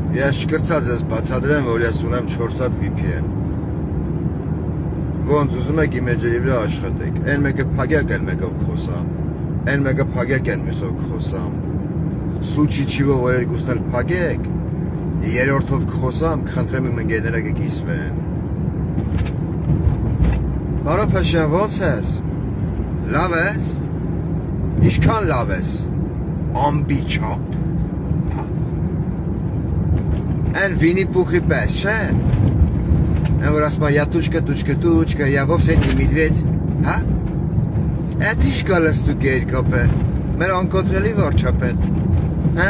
Ես շկրծած ես բացադրեմ, որ ես ունեմ 4 հատ VPN։ Ոնց ուզում եք իմ էջերի վրա աշխատեք։ Այն մեկը փագյակ, այն մեկը խոսամ։ Այն մեկը փագյակ, այն մյուսով խոսամ։ Случай чего, որ երկուսն էլ փագեք, երրորդով կխոսամ, կխնդրեմ իմ ընկերները կկիսվեն։ Բարո Փաշյան, ոնց ես։ Լավ ես։ Ինչքան լավ ես։ Ամբիչապ։ Այն վինի պուխի պես, չէ։ Այն որ ասում я тучка, я вовсе не медведь, հա։ Այդ ինչ գալս դու գերկապը։ Մեր անկոտրելի վարչապետ, հա։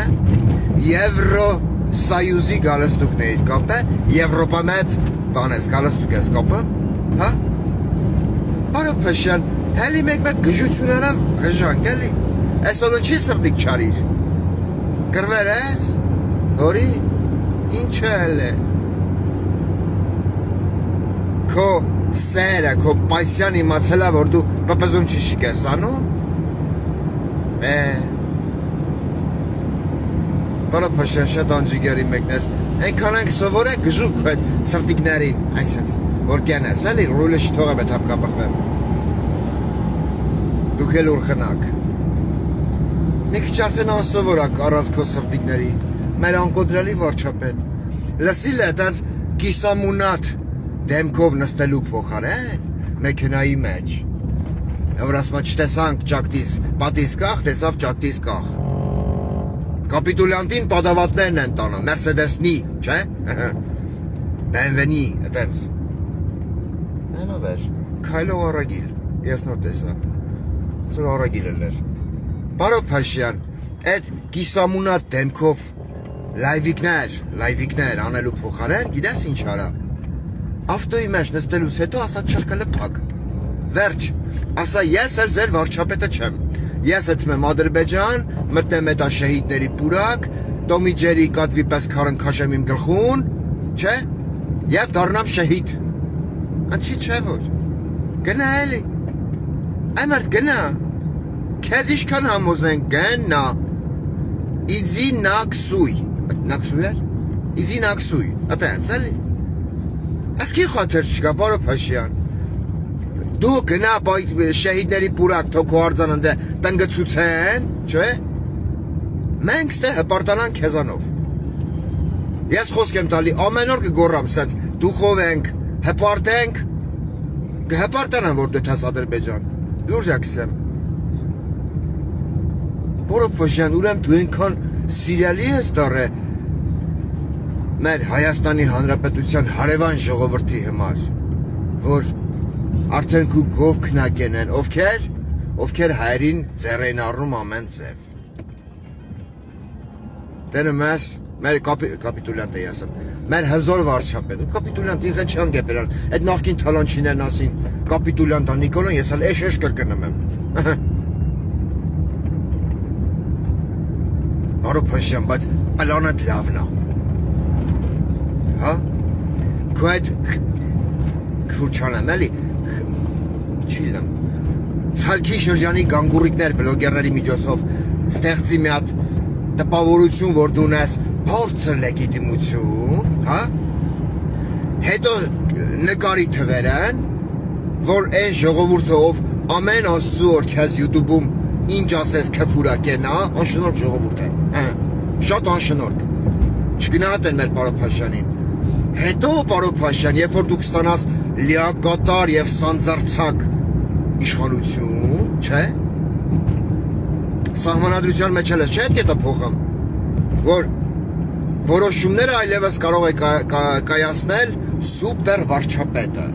Եվրոսայուզի գալս դուք ներ կապը, Եվրոպա մեծ բանես գալս դուք ես կապը, հա։ Բարո Փաշյան, հելի մեկ գժություն արա գժան գալի։ Այսօր չի սրտիկ չարիր։ Գրվեր ես։ Որի ինչ է։ Քո սերը, քո պայսյան իմացել է, որ դու պպզում չի շիկես անու։ Բարո Փաշյան, շատ անջիգերի մեկն ես։ Այնքան ենք սովոր է գժու քո այդ սրտիկներին, այսպես որ կենես, էլի ռուլը չթողեմ այդ հապկապխվեմ։ Դուք էլ ուր խնակ։ Մի քիչ արդեն անսովոր ակ առանց քո սրտիկների։ Մեր անկոտրելի վարչապետ։ Լսիլ է այդպես կիսամունատ դեմքով նստելու փոխարեն մեքենայի մեջ։ Որ ասма չտեսանք ճակտիս, պատիս կախ, տեսավ ճակտիս կախ։ Կապիտուլյանտին պատավատներն են տանը, Մերսեդեսնի, չէ։ BMW-նի, այդպես։ Այնով էր, քայլող առագիլ, ես նոր տեսա։ Սուր առագիլ էր։ Բարո Փաշյան, այդ կիսամունատ դեմքով լայվիկներ անելու փոխարեն, գիտես ինչ արա։ Ավտոյի մեջ նստելուց հետո ասա չրկելը փակ։ Վերջ, ասա ես էլ ձեր վարչապետը չեմ։ Ես եթում եմ Ադրբեջան, մտնեմ էտա շեհիդների պուրակ, Տոմի Ջերի կատվի պես քարնքաշեմ իմ գլխուն, չէ, և դառնամ շեհիդ։ Անչի չէ որ, գնա էլի, այմարդ գնա, քեզ իշքան համոզեն գնա, իձի նաքսույ, նաքսույ էր, իձի նաքսույ, ատենց էլի, ասկի խաթր չկա, Բարո Փաշյան, դու գնա շեհիդների պուրակ թոքո արձաննդը տնգծուցեն, չէ, մենք ստե հպարտանան քեզանով, ես խոսք եմ տալի, ամեն օր կգորամ սենց, դուխով ենք, հպարտենք, հպարտանան որ դեթաս Ադրբեջան, լուրջ ակսեմ, Բարո Փաշյան, ուրեմ դու ենքան սիրյալի ես դարը մեր Հայաստանի Հանրապետության հարևան ժողովրդի համար, որ արդեն քու գով քնակ են, ովքեր հայերին ձեռ են առնում ամեն ձև։ Տենում ես, մեր կապիտուլյանտ է ասեմ, մեր հզոր վարչապետ, կապիտուլյանտ իղը չան գեպերան, այդ նախքին թալանչիներն ասին, կապիտուլյանտա Նիկոլոն, ես էլ էշ կրկնում եմ։ Բարո Փաշյան, բայց պլանդ լավն է։ Հա? Քո այդ քուր չանեմ էլի, չիլեմ, ցալքի շրջանի գանգուրիկներ բլոգերների միջոցով ստեղծի մի հատ տպավորություն, որ դու ունես բարձր լեգիտիմություն, հա? Հետո նկարի թվերեն, որ այն ժողովուրդը, ով ամեն աստծու օր քեզ YouTube-ում ինչ ասես քֆուրակեն, հա, անշնորհք ժողովուրդ է, շատ անշնորհք, չգնահատեն մեր Բարո Փաշյանին, հետո Բարո Փաշյան, երբ որ դուք ստանաս լիակատար և սանձարձակ իշխանություն, չէ, սահմանադրության մեջ էլ ես չէ, այդ կետը փոխամ, որ որոշումները այլևս կարող է կայացնել սուպեր վարչապետը,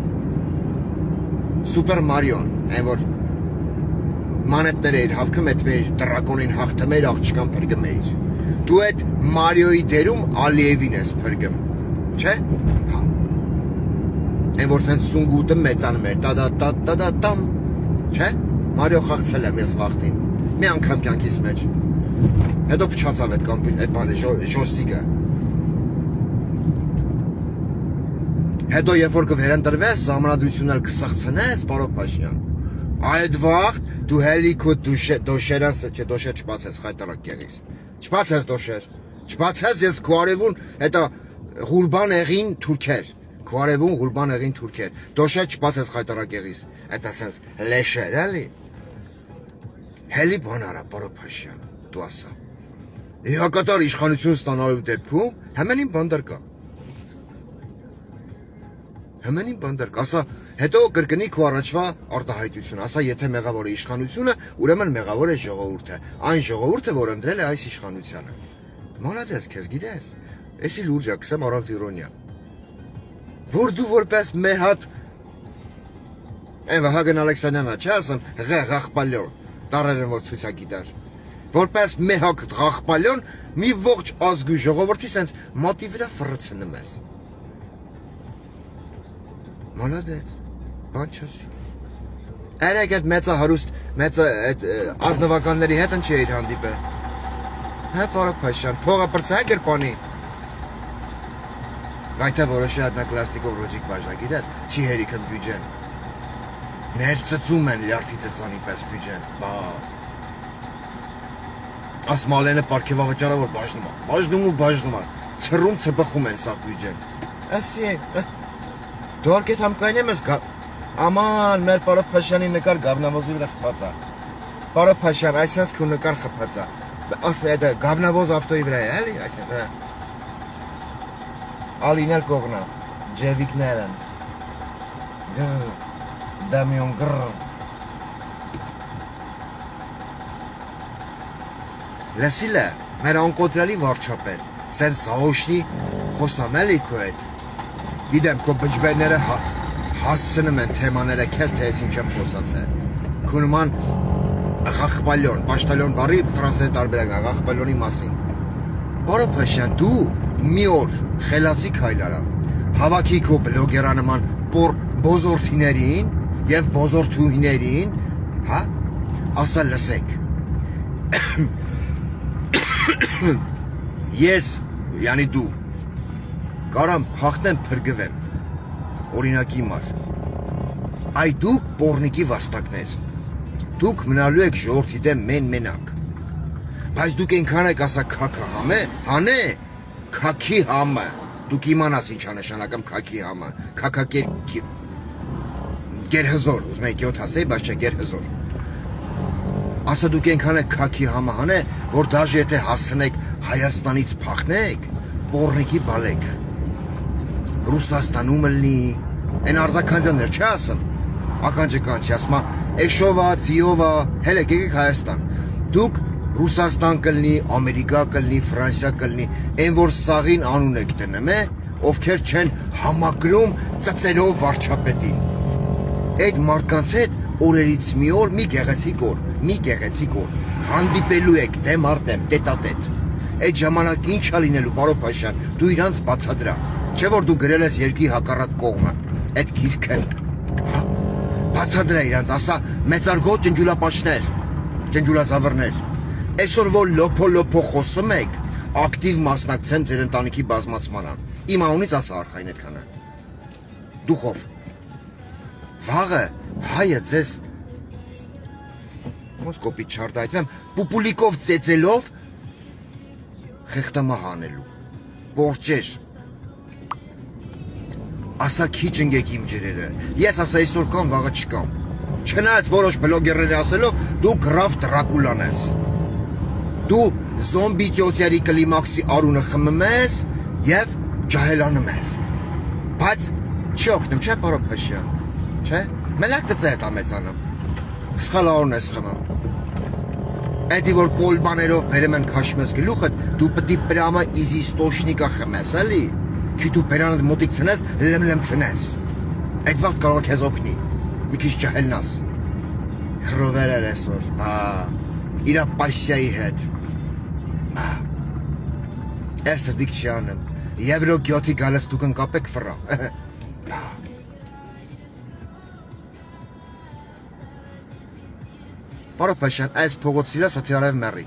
սուպեր Մարիոն, այն որ մանետներ էիր հավկում, այդ մեր տրակոնին հաղթում էիր, աղջկան պրգում էիր, դու այդ Մարիոյի դերում Ալիևին ես պրգում, չէ, հա, այն որ սենց սունգուտը մեծանում էր, տադատամ, չէ, Մարիո խաղցել եմ ես վաղտին, մի անգամ կյանքիս մեջ, հետո պչացավ այդ ժոստիկը, հետո երբ որ կվերընտրվես, սահմանադրությունն էլ կսղցնես, Բարո Փաշյան, այդ վաղտ դու հելի քո դոշերանսը, չէ դոշեր չպացես, խայտարակ կեղիս, չպացես դոշեր, Չբացած ես քուարևուն հետո Ղուրբան եղին թուրքեր։ Քուարևուն Ղուրբան եղին թուրքեր։ Դոշա չբացած խայտարակեղիս։ Այդ ասած լեշեր էլի։ Հելի բան արա Պարոփաշյան, դու ասա։ Իհակատար իշխանություն ստանալու դեպքում հեմենին բանդար կա։ Հեմենին բանդար կա, ասա, հետո կրկնի քո առաջվա արտահայտություն, ասա, եթե մեղավոր է իշխանությունը, ուրեմն մեղավոր է ժողովուրդը, այն ժողովուրդը, որ ընտրել է այս իշխանությանը։ Մոլադես քեզ գիտես։ Էսի լուրջ է, կսեմ առանց իրոնիա։ Որ դու որպես մեհատ Այն Վահագն Ալեքսանյանը չէ ասում ղախպալյոն, տարերն որ ցույցագիտար։ Որպես մեհակ ղախպալյոն մի ողջ ազգի ժողովրդի sense մատի վրա ֆռցնում ես։ Մոլադես, բան չասի։ Երեք այդ մեծահարուստ, մեծ այդ ազնվականների հետ ընչի էիր հանդիպել։ Հա Պարոփաշյան, փողը պրծա գրպանի։ Գայթա որոշի հատնակլաստիկով ռոջիկ բաժնա գիտես, չի հերիքն բյուջեն։ Ներծծում են լյարդի ծծանի պես բյուջեն, բա։ Աս մալենը պարքևավճարը որ բաժնում է, ծրում ծպխում են սա բյուջեն։ Ասի է, դու արկետ համկայն եմ ես Aman, մեր Պարոփաշյանի նկար գավնավոզի վրա խփած է։ Պարոփաշյան, այսպես քո նկար խփած է։ Ասում է դա գավնավոզ ավտոյի վրա է, էլի, այսինքն։ Ալինել կողնա, ջևիկներն։ Դամիոն գր։ Լսիլը, մեր անկոտրելի վարչապետ, սեն սաոշնի խոսամել քո հետ։ Գիտեմ, քո բջբերները հասցնում են թեմաները քեզ թե ես ինչ եմ խոսացել։ Քո նման ղախպալյոն, պաշտալյոն բարի ֆրանսերեն տարբերակն է ղախպալյոնի մասին։ Պարոփաշյան, դու մի օր խելացի քայլ արա։ Հավաքի քո բլոգերանման բոզորթիներին եւ բոզորթուհիներին, հա? Ասա լսեք։ Ես, յանի դու կարամ փախտեմ փրկվեմ։ Օրինակի մար։ Այ դուք պորնիկի վաստակներ։ Դուք մնալու եք ժողովրդի դեմ մենակ։ Բայց դուք այնքան եք ասա քաքա համե, հանե, քաքի համը։ Դուք իմանաս ինչ է նշանակում քաքի համը։ Քաքակեր գերհզոր, ուզում եք 7 ասեի, բայց չէ գերհզոր։ Ասա դուք այնքան եք քաքի համը հանե, որ դաժե եթե հասնեք Հայաստանից փախնեք, պորնիկի բալեք։ Ռուսաստանում լնի, են արձականներ չի ասում, ականջը կանչի, ասում էշովա, ծիովա, հելեք եկեք Հայաստան, դուք Ռուսաստան կլնի, Ամերիկա կլնի, Ֆրանսիա կլնի, են որ սաղին անուն եք դնում է, ովքեր չեն համակրում ծծելով վարչապետին, այդ մարդկանց հետ օրերից մի օր, մի գեղեցիկ օր, հանդիպելու եք դեմ առ դեմ, տետատետ, այդ ժամանակ ինչ է լինելու Պարոփաշյան, դու իրանց բացադրա, չէ որ դու գրել ես երկրի հակառակ կողմը, այդ գիրքն, բացադրա իրանց, ասա մեծարգոտ ջնջուլապաշներ, ջնջուլազավրներ, այսօր որ լոփո խոսում եք, ակտիվ մասնակցեն ձեր ընտանիքի բազմացմանը, իմ անունից ասա արխային այդքանը, դուխով, վաղը հայը ձեզ, ոնց կոպիտ չարտահայտվեմ, պուպուլիկով ծեծելով խեղտամահ անելու, պորճեր, ասա քիչ ընգեք իմ ջրերը, ես ասա այսօր կամ վաղը չկամ, չնայած որոշ բլոգերները ասելով, դու գրավ Դրակուլան ես, դու զոմբի ծոցյարի կլիմաքսի արունը խմում ես և ջահելանում ես, բայց չի օգնում, չէ Պարոփաշյան, չէ, մենակ ծծե հետ ամեցանում, սխալ արուն ես խմում, Էդի որ կոլբաներով բերեմ են քաշմես գլուխդ, դու պտի պրամը իզի ստոշնիկա խմես, էլի, Ki tu peranët motik cënes, lem cënes. Այդ վաղտ կարող քեզ օգնի, մի քիչ ջահելնաս, խռովել էր այսօր, իրա պասյայի հետ, ես դիք չի անեմ, եվրո գյոթի գալես դուք ընկապեք վրա, Պարոփաշյան, այս փողոցիրա սաթիարև մերի,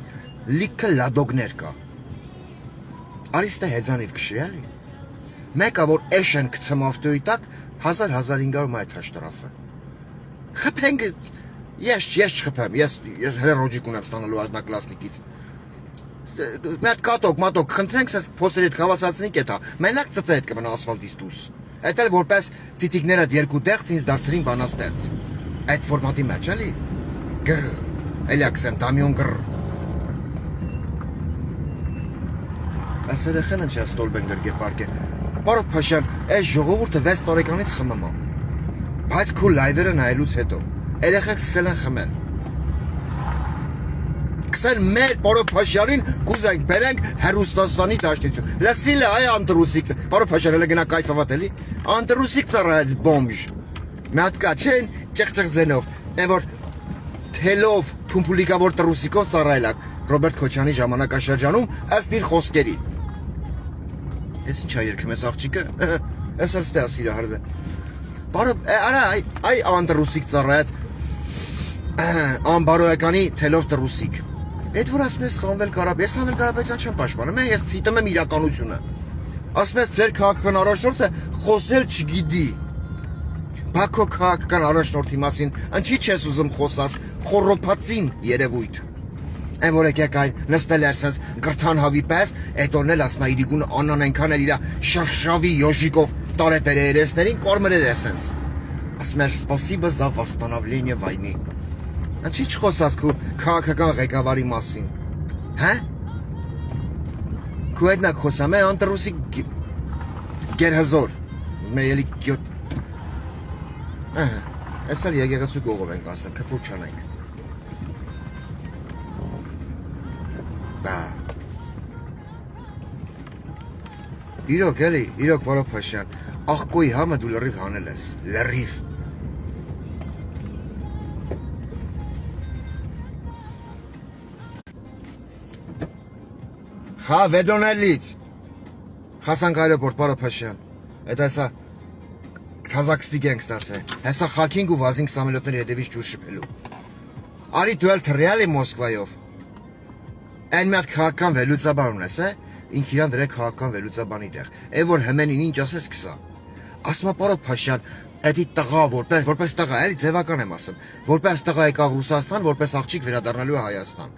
լիքը լադոգներ կա, արիստը հեձանիվ կշի էլի, Մեկը որ էշեն կցեմ ավտոյի տակ 1000-1500 մայթ հաշտրաֆը։ Խփենք, ես չխփեմ, ես հենց ռոջիկ ունեմ ստանալու հատնակլասնիկից։ Մետ կատոկ, մատոկ, խնդրենք սես փոսերի հետ հավասարցնի կետա։ Մենակ ծծե հետ կմնա ասֆալտից դուրս։ Այդ էլ որպես ցիտիկներդ երկու տեղց ինձ դարձրին բանաստեղծ։ Այդ ֆորմատի մեջ էլի։ Գր։ Էլիաքսեմ դամիոն գր։ Ասերախեն ինչ ստոլբեն գրգե պարկե։ Պարոն Փաշյան, այս ժողովուրդը 6 տարեկանից խմում է։ Բայց քո լայվերը նայելուց հետո երեխեք սկսել են խմել։ Կսեն մեր պարոն Փաշյանին կուզենք բերենք Հերուստասանի դաշտություն։ Լսիլը այ անտրուսիկ։ Պարոն Փաշյանը լեգնա կայֆավատ էլի։ Անտրուսիկ ծառայեց բոմժ։ Մի հատ կա չեն ճղճղձենով։ Այն որ թելով փումփուլիկավոր տրուսիկով ծառայելակ Ռոբերտ Քոչյանի ժամանակաշրջանում ըստ իր խոսքերի։ Ես ինչա երգում ես աղջիկը։ Ես էլ ստե ասիրա հարվե։ Պարոն արա այ անտրուսիկ ծառայեց անբարոյականի թելով տրուսիկ։ Այդ որ ասում ես Սամվել Կարապետյան, Սամվել Կարապետյան չեմ պաշտպանում, ես ցիտում եմ իրականությունը։ Ասում ես ձեր քաղաքական առաջնորդը խոսել չգիտի։ Բաքո քաղաքական առաջնորդի մասին ինչի՞ չես ուզում խոսաս, խոռոփածին երևույթ։ Այն որ եկեք այ նստել երսենց գրթան հավի պես, այդ օրնել ասում է իրիկուն անան այնքան էր իրա շրշավի յոժիկով տարեպեր երեսներին կորմրեր էսենց։ Ասում էր «Спасибо за восстановление войны»։ Ինչի՞ չխոսաս քո քաղաքական ղեկավարի մասին։ Հա՞։ Քո այդ նա խոսամ է անտրուսի գերհզոր։ Մեյելի գյոտ։ Ահա, այսօր եկեղեցու կողով ենք ասել, քֆուր չանենք։ Բա։ Իրոք էլի, իրոք պարոն Փաշյան, աղկոյի համը դու լրիվ հանել ես, լրիվ։ Հա, Վեդոնելից։ Խասանք այրոպորտ, պարոն Փաշյան։ Այդ այսա Քազակստի գենգստաս է։ Հեսա խաքինգ ու վազինգ սամոլյոտների հետևից ջուր շփելու։ Արի դու էլ թռյալ է Մոսկվայով։ Այն մի հատ քաղաքական վերլուծաբան ունես, է։ Ինք իրան դրե քաղաքական վերլուծաբանի տեղ։ Է որ հմենին ինչ ասես կսա։ Ասма պարոն Փաշյան, էդի տղա որպես տղա, էլի ձևական եմ ասում։ Որպես տղա եկավ Ռուսաստան, որպես աղջիկ վերադառնալու է Հայաստան։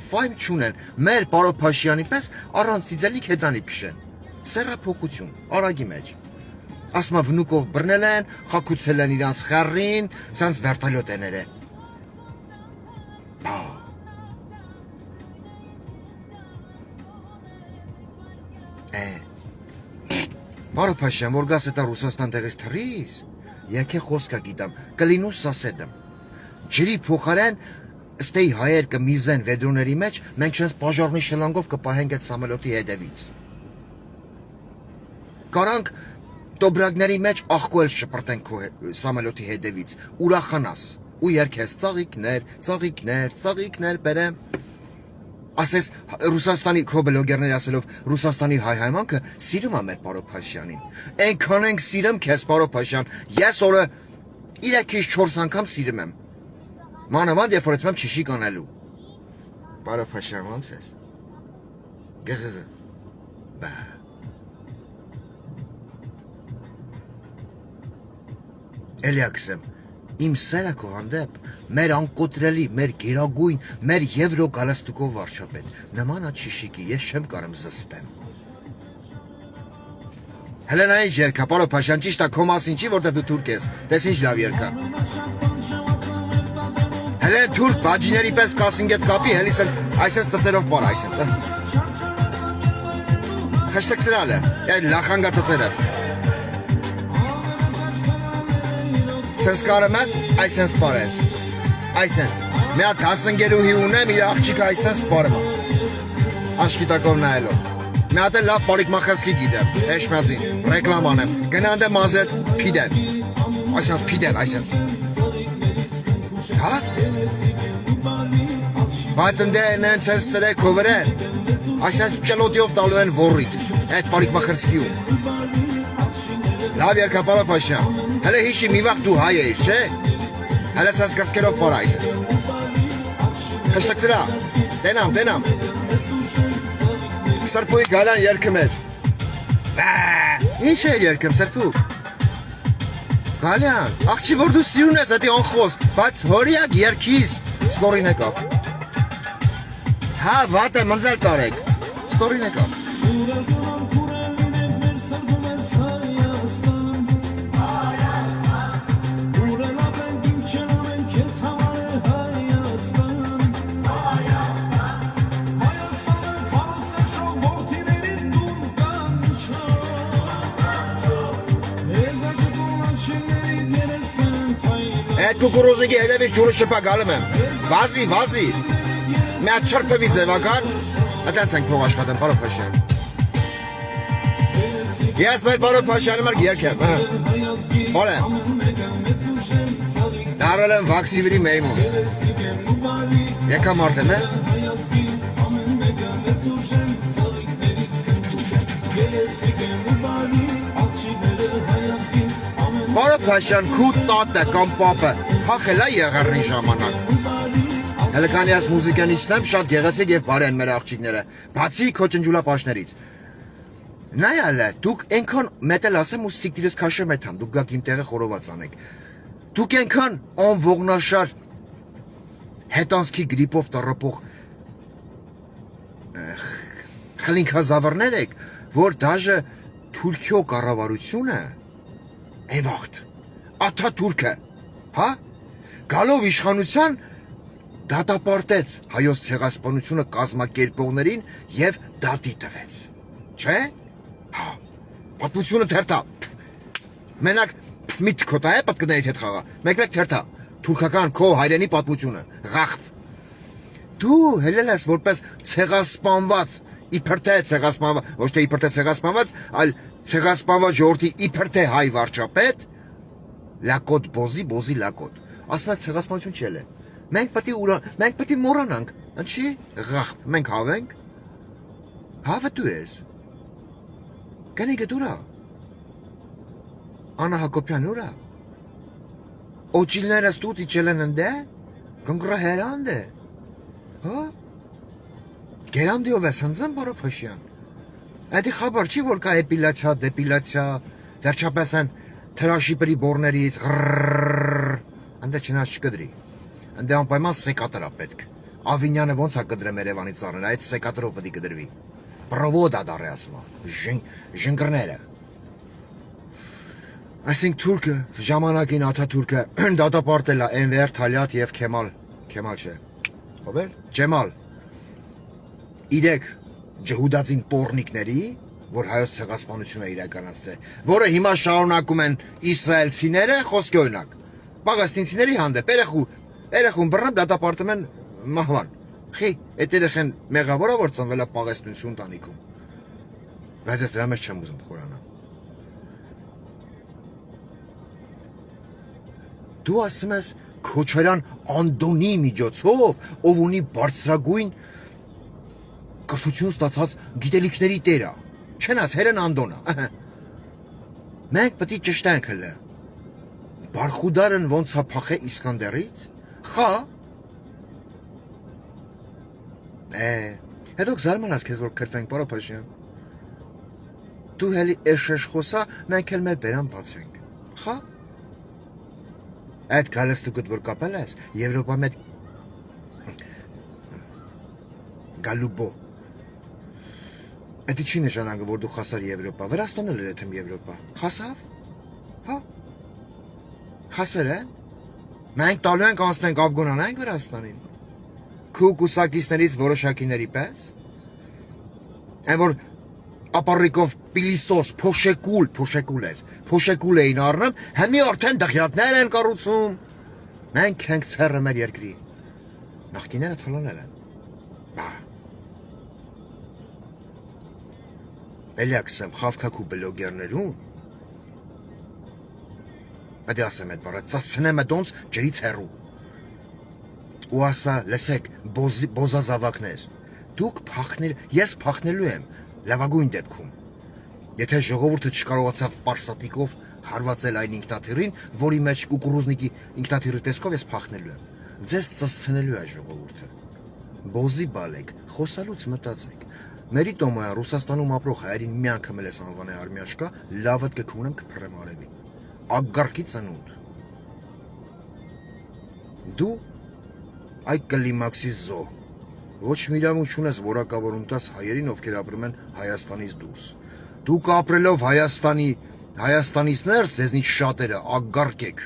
Ֆայն չունեն, մեր պարոն Փաշյանի պես առանց սիձելիք հեծանիք քշեն։ Սեռափոխություն, արագի մեջ։ Ասма վնուկով բռնել են, խակուցել են իրանց խառին, սանց վերտալյոտ են։ Պարոն Փաշյան, որ գաս էտա Ռուսաստան տեղից թռիս, եկե խոսքա գիտամ, կլինու սասեդեմ։ Ջրի փոխարեն Ստեի հայեր կմիզեն վեդրոների մեջ, մենք չենց պաժարնի շլանգով կպահենք այդ սամոլյոտի հետևից։ Կարանք տոբրակների մեջ աղկոել շպրտենք քո սամոլյոտի հետևից, ուրախանաս, ու երգես ծաղիկներ, ծաղիկներ, ծաղիկներ բերեմ։ Ասես Ռուսաստանի քո բլոգերներ ասելով Ռուսաստանի հայհայմանքը սիրում է մեր պարոն Փաշյանին։ Այնքան ենք սիրում քեզ պարոն Փաշյան, ես օրը 3-4 անգամ սիրում եմ։ Մանավանդ երբ որ եմ ճիշի կանելու։ Պարոն Փաշյան, ո՞նց ես։ Գղղ։ Բա։ Էլիաքսեմ, իմ սերը քո հանդեպ, մեր անկոտրելի, մեր գերագույն, մեր եվրո գալստուկով վարչապետ, նման աչիշիկի ես չեմ կարում զսպեմ։ Հելենա ինչ երկա, պարոն Փաշյան, ճիշտ է քո մասին չի, որտեղ դու թուրք ես, տես ինչ լավ երկա։ Հելեն թուրք բաջիների պես կասինգետ կապի, հելի այսպես ծծերով պար այսպես։ Խշտկցրալ է, այդ լախանգա ծծերդ։ Սենց կարում ես, այսենց պարես, այսենց, մի հատ 10 գերուհի ունեմ, իր աղջիկը այսենց պարում է, աշկիտակով նայելով, մի հատ էլ լավ պարիք մախասկի գիտեմ, էշմյածին, ռեկլամ անեմ, գնանդ եմ ազետ պիդեն, այսենց պիդեն, այսենց, հա? Բայց ընդ են սենց սրեք հովրեն, այսենց ճլոտիով տալու են որիտ, այդ պարիք մախասկիում, լավ երկա պարոն Փաշյան, հələ հիշի մի վաղ դու հայ էիր, չէ՞։ Հələ սենց կծկերով պար այսպես։ Խշտկցրա, տենամ։ Սրբուի գալան երկում էր։ Ինչ էր երկում, սրբուկ։ Գալյան, աղջի որ դու սիրուն ես, հետի անխոս, բայց հորիակ երկիս, սկորին եկավ։ Հա, վատ է, մնձել տարեք։ Ստորին եկավ։ Այդ կուկուրուզնիկի հետևից ջուրը շպա գալում եմ։ Վազի։ Մի հատ չրփվի ձևական։ Այդպես ենք փող աշխատեմ, պարոն Փաշյան։ Ես մեր պարոն Փաշյանը մարգ երկեմ, Օլե։ Դարել եմ վաքսիվրի մեյմուն։ Եկա մարդ եմ, Պարոն Փաշյան, քու տատը կամ պապը փախել է եղեռնի ժամանակ։ Հələ քանի ես մուզիկան իջնեմ, շատ գեղեցիկ եւ բարի են մեր աղջիկները, բացի քո ջնջուլապաշներից։ Նայալը, դուք այնքան մետել ասեմ ու սիկտիրս քաշեմ այդամ, դուք գաք իմ տեղը խորոված անեք։ Դուք այնքան անողնաշար հետանցքի գրիպով տռպող խլինքազավրներ եք, որ դաժե Թուրքիո կառավարությունը Էվաղթ, Աթաթուրքը, հա, գալով իշխանության դատապարտեց հայոց ցեղասպանությունը կազմակերպողներին եւ դատի տվեց, չէ՞, հա, պատմությունը թերթա, մենակ միտքոտ է պատկներիդ հետ խաղա, մեկ-մեկ թերթա, թուրքական քո հայրենի պատմությունը, ղախտ, դու հելել ես որպես ցեղասպանված, իբր թե ցեղասպանված, ոչ թե իբր թե ցեղասպանված, այլ ցեղասպանված ժողովրդի իբր թե հայ վարչապետ, լակոտ բոզի լակոտ, ասում ես ցեղասպանություն չել է, մենք պետք է մոռանանք, ինչի, ղախտ, մենք հավենք, հավը դու ես, կնիկը դուրա, Անա Հակոբյան ուրա, օջիլները ստուտ իջել են ընդե, կնգրա հերանդ է, հա, գերանդիով ես հնձեմ, պարոն Փաշյան, Այդի խաբար չի, որ կա դեպիլացիա, վերջապես են թրաշիպերի բորներից, ընդե չնաց չկդրի, ընդե անպայման սեկատրա պետք, Ավինյանը ոնց է կդրեմ Երևանից առնել, այդ սեկատրով պետք է կդրվի, պրովոդ ադար է ասմա, ժնգրները, այսինք թուրքը, ժամանակին Աթաթուրքը, դատապարտել է Էնվեր, Թալյատ և Քեմալ չէ, ով էր, Ջեմալ, իրեք ջհուդածին պորնիկների, որ հայոց ցեղասպանությունը իրականացրել, որը հիմա շարունակում են իսրայելցիները, խոսքի օրինակ, պաղեստինցիների հանդեպ, երեխուն բռնան դատապարտում են մահվան, խի, այդ երեխեն մեղավորը, որ ծնվել է պաղեստինցի ընտանիքում, բայց ես դրա մեջ չեմ ուզում խորանալ։ Դու ասում ես Քոչարյան Անդոնի միջոցով, ով ունի բարձրագույն կրթություն ստացած գիտելիքների տերը, չնայած հերն Անդոնա, մենք պետք է ճշտենք հլը, Բարխուդարն ոնց է փախե Իսկանդերից, խա, հետո կզարմանաս քեզ, որ քրվենք, պարոն Փաշյան, դու հելի էշեշ խոսա, մենք էլ մեր բերան բացենք, խա, այդ գալստուկդ որ կապել ես, Եվրոպա մետ գալուբո, Էդի չի նշանակը, որ դու խասար Եվրոպա, Վրաստանը լր էթեմ Եվրոպա, խասավ, հա, խասեր է, մենք տալու ենք անցնենք Ավգոնանանք Վրաստանին, քու կուսակիցներից որոշակիների պես, են որ ապարիկով պիլիսոս, փոշեկուլ էին առնում, հեմի արդեն դղյատներ են կառուցում, մենք ենք ցերը մեր երկրի, նախկիները թլոնել են, Էլյակսեմ խավքակու բլոգերներուն, Ադի ասեմ էդ բարը, ծասնեմ էդ ոնց ջրից հեռու, ու ասա, լսեք, բոզազավակներ, դուք փախնել, ես փախնելու եմ, լավագույն դեպքում, եթե ժողովուրդը չկարողացավ պարսատիկով հարվածել այն ինքնաթիռին, որի մեջ կուկուրուզնիկի ինքնաթիռի տեսքով ես փախնելու եմ, ձեզ ծասնելու է ժողովուրդը, բոզի բալեք, խոսալուց մտածեք, Մերի տոմայա Ռուսաստանում ապրող հայերին մի անգամ էլ ես անվանե արմիաշկա, լավդ կքունեմ կփռեմ արևի, ագգարքի ծնունդ, դու այ կլիմաքսի զո, Ոչ մի իրավունք չունես որակավորում տաս հայերին, ովքեր ապրում են Հայաստանից դուրս։ Դուք ապրելով Հայաստանից ներս, ձեզնից շատերը ագարկ եք։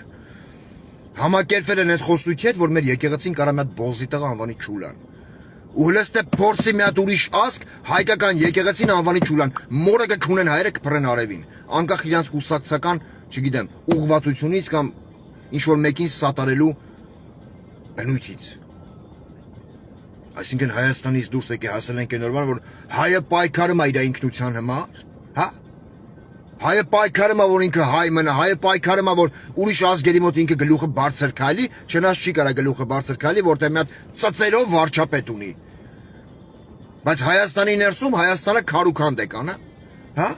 Համակերպվել են այդ խոսույթի հետ, որ մեր եկեղեցին կարա մի հատ բոզի տղա անվանի Չուլան։ Ու հլստե փորձի մի հատ ուրիշ ասկ հայկական եկեղեցին անվանի Չուլան։ Մորը կքունեն հայերը կփռեն արևին։ Անկախ իրանց կուսակցական, չգիտեմ, ուղղվածությունից կամ ինչ որ մեկին սատարելու բնույթից։ Այսինքն Հայաստանից դուրս եկե հասել ենք նորմալ, որ հայը պայքարում է իր ինքնության համար, հա։ Հայը պայքարում է, որ ինքը հայ մնա, հայը պայքարում է, որ ուրիշ ազգերի մոտ ինքը գլուխը բարձր քայլի, չնայած չի կարա գլուխը բարձր քայլի, որտեղ մի հատ ծծերով վարչապետ ունի։ Բայց Հայաստանի ներսում Հայաստանը քարուքանդ է կանա, հա։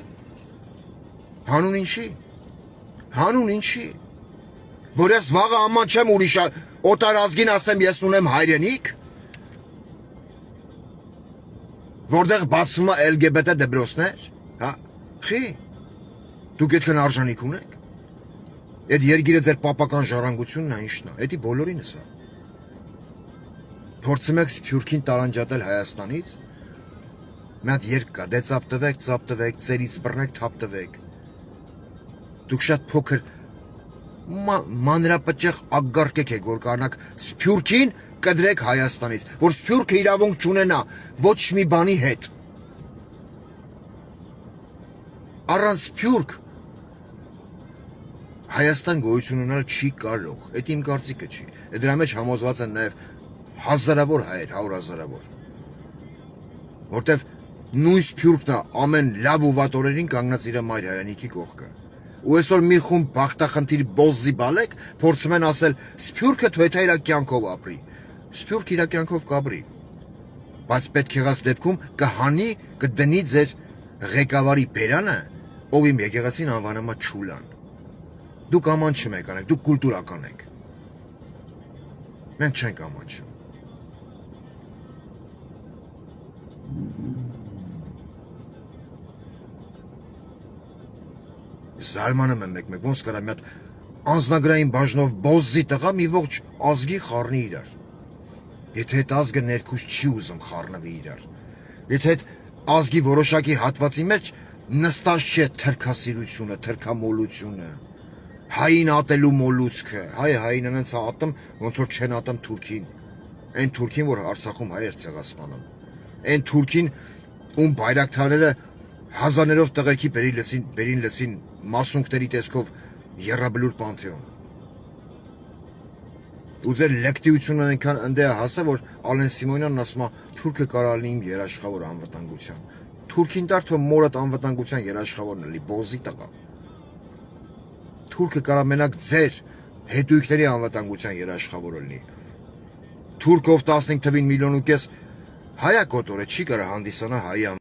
Հանուն ինչի։ Հանուն ինչի։ Որ ես վաղը աման չեմ ուրիշ օտար ազգին ասեմ ես ունեմ հայրենիք, որտեղ բացվում է LGBT դպրոցներ, հա։ Խի։ Դուք այդքան արժանիք ունեք։ Այդ երգիրը ձեր պապական ժառանգությունն է, ինչն է։ Էդի բոլորինս է։ Փորձում եք Սփյուռքին տարանջատել Հայաստանից։ Մի հատ երգ կա, դե ծապտվեք, ծերից բռնեք, թափտվեք։ Դուք շատ փոքր մանրապճեղ ագարկ եք, որ կարողանաք Սփյուռքին կդրեք Հայաստանից, որ Սփյուռքը իրավունք չունենա ոչ մի բանի հետ։ Առանց Սփյուռք Հայաստան գոյություն ունենալ չի կարող, այդ իմ կարծիքը չի։ Դրա մեջ համոզված են նաև հազարավոր հայեր, 100,000-ավոր։ Որտեվ նույն Սփյուռքն է ամեն լավ ու վատ օրերին կանգնած իր մայր հայրենիքի կողքը։ Ու այսօր մի խումբ բախտախնդիր բոզզի բալեք փորձում են ասել Սփյուռքը թույթա իր կյանքով ապրի։ Սփյուռքը իր կյանքով կապրի։ Բայց պետք եղած դեպքում կհանի, կդնի ձեր ղեկավարի բերանը, ով իմ եկեղեցին անվանում է Չուլան։ Դուք ամանչում եք անեք, դուք կուլտուրական եք։ Մենք չենք ամանչում։ Զարմանում եմ մեկ-մեկ, ոնց կարա մի հատ անձնագրային բաժնով բոզզի տղա մի ողջ ազգի խառնի իրար։ Եթե այդ ազգը ներքուս չի ուզում խառնվի իրար։ Եթե այդ ազգի որոշակի հատվածի մեջ նստած չէ թրքասիրությունը, թրքամոլությունը, հային ատելու մոլուցքը, հային անենց ատում, ոնց որ չեն ատում թուրքին, այն թուրքին, որ Արցախում հայեր ցեղասպանում, այն թուրքին, ում բայրակթարները հազարներով տղերքի բերին լեցին մասունքների տեսքով եռաբլուր պանթեոն։ Ու ձեր լեկտիությունը այնքան ընդե է հասա, որ Ալեն Սիմոնյանն ասում է թուրքը կարա լինի իմ երաշխավոր անվտանգության։ Թուրքին դար թող մորդ անվտանգության երաշխավորն էլի բոզի տղա։ Թուրքը կարա մենակ ձեր հետույքների անվտանգության երաշխավորը լինի։ Թուրքով 15 թվին 1,5 միլիոն հայ կոտորը չի կարա հանդիսանա հայ